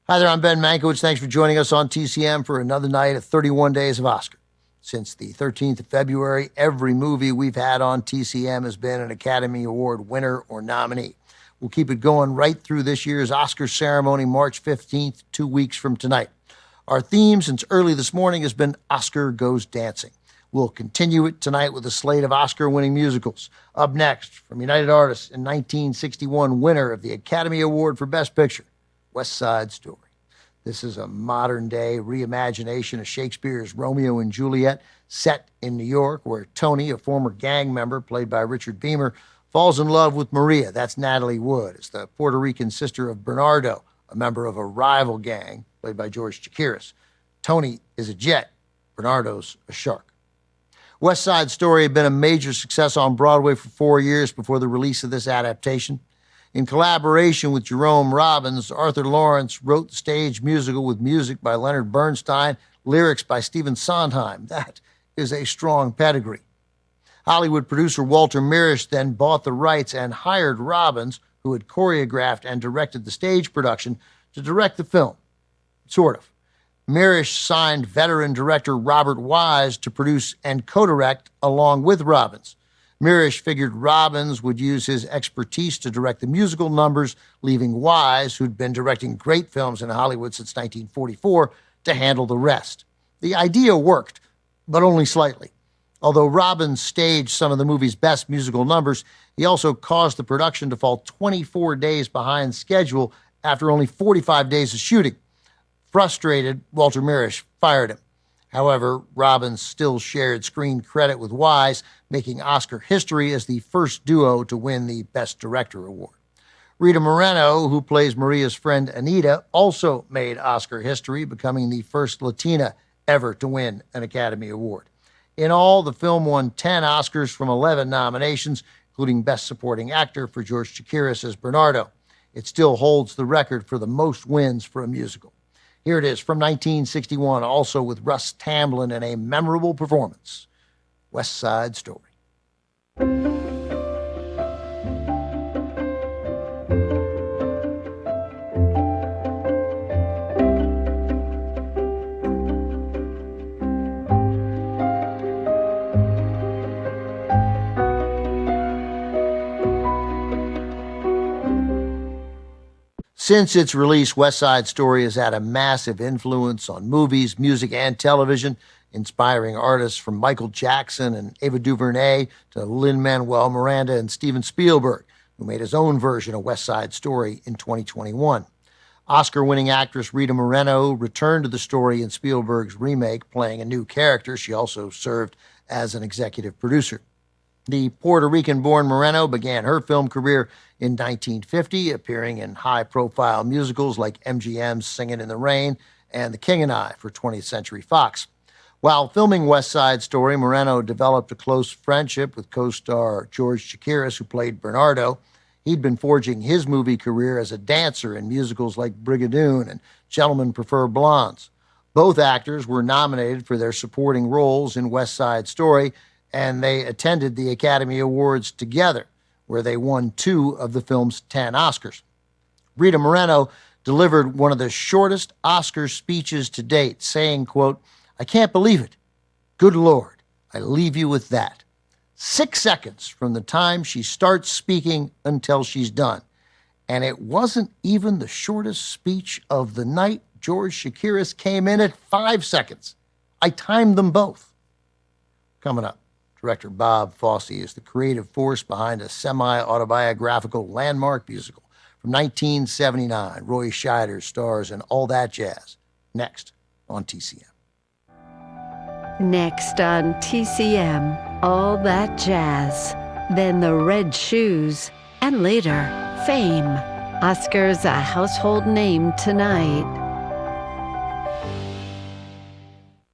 Hi there, I'm Ben Mankiewicz. Thanks for joining us on TCM for another night of 31 Days of Oscar. Since the 13th of February, every movie we've had on TCM has been an Academy Award winner or nominee. We'll keep it going right through this year's Oscar ceremony, March 15th, 2 weeks from tonight. Our theme since early this morning has been Oscar Goes Dancing. We'll continue it tonight with a slate of Oscar-winning musicals. Up next, from United Artists in 1961, winner of the Academy Award for Best Picture, West Side Story. This is a modern-day reimagination of Shakespeare's Romeo and Juliet, set in New York, where Tony, a former gang member played by Richard Beamer, falls in love with Maria, that's Natalie Wood, as the Puerto Rican sister of Bernardo, a member of a rival gang played by George Chakiris. Tony is a jet, Bernardo's a shark. West Side Story had been a major success on Broadway for 4 years before the release of this adaptation. In collaboration with Jerome Robbins, Arthur Lawrence wrote the stage musical with music by Leonard Bernstein, lyrics by Stephen Sondheim. That is a strong pedigree. Hollywood producer Walter Mirisch then bought the rights and hired Robbins, who had choreographed and directed the stage production, to direct the film. Sort of. Mirisch signed veteran director Robert Wise to produce and co-direct along with Robbins. Mirisch figured Robbins would use his expertise to direct the musical numbers, leaving Wise, who'd been directing great films in Hollywood since 1944, to handle the rest. The idea worked, but only slightly. Although Robbins staged some of the movie's best musical numbers, he also caused the production to fall 24 days behind schedule after only 45 days of shooting. Frustrated, Walter Mirisch fired him. However, Robbins still shared screen credit with Wise, making Oscar history as the first duo to win the Best Director award. Rita Moreno, who plays Maria's friend Anita, also made Oscar history, becoming the first Latina ever to win an Academy Award. In all, the film won 10 Oscars from 11 nominations, including Best Supporting Actor for George Chakiris as Bernardo. It still holds the record for the most wins for a musical. Here it is from 1961, also with Russ Tamblyn in a memorable performance, West Side Story. Since its release, West Side Story has had a massive influence on movies, music, and television, inspiring artists from Michael Jackson and Ava DuVernay to Lin-Manuel Miranda and Steven Spielberg, who made his own version of West Side Story in 2021. Oscar-winning actress Rita Moreno returned to the story in Spielberg's remake, playing a new character. She also served as an executive producer. The Puerto Rican-born Moreno began her film career in 1950, appearing in high-profile musicals like MGM's Singin' in the Rain and The King and I for 20th Century Fox. While filming West Side Story, Moreno developed a close friendship with co-star George Chakiris, who played Bernardo. He'd been forging his movie career as a dancer in musicals like Brigadoon and Gentlemen Prefer Blondes. Both actors were nominated for their supporting roles in West Side Story, and they attended the Academy Awards together, where they won 2 of the film's 10 Oscars. Rita Moreno delivered one of the shortest Oscar speeches to date, saying, quote, "I can't believe it. Good Lord, I leave you with that." 6 seconds from the time she starts speaking until she's done. And it wasn't even the shortest speech of the night. George Chakiris came in at 5 seconds. I timed them both. Coming up, director Bob Fosse is the creative force behind a semi-autobiographical landmark musical from 1979. Roy Scheider stars in All That Jazz. Next on TCM. Next on TCM, All That Jazz. Then The Red Shoes. And later, Fame. Oscar's a household name tonight.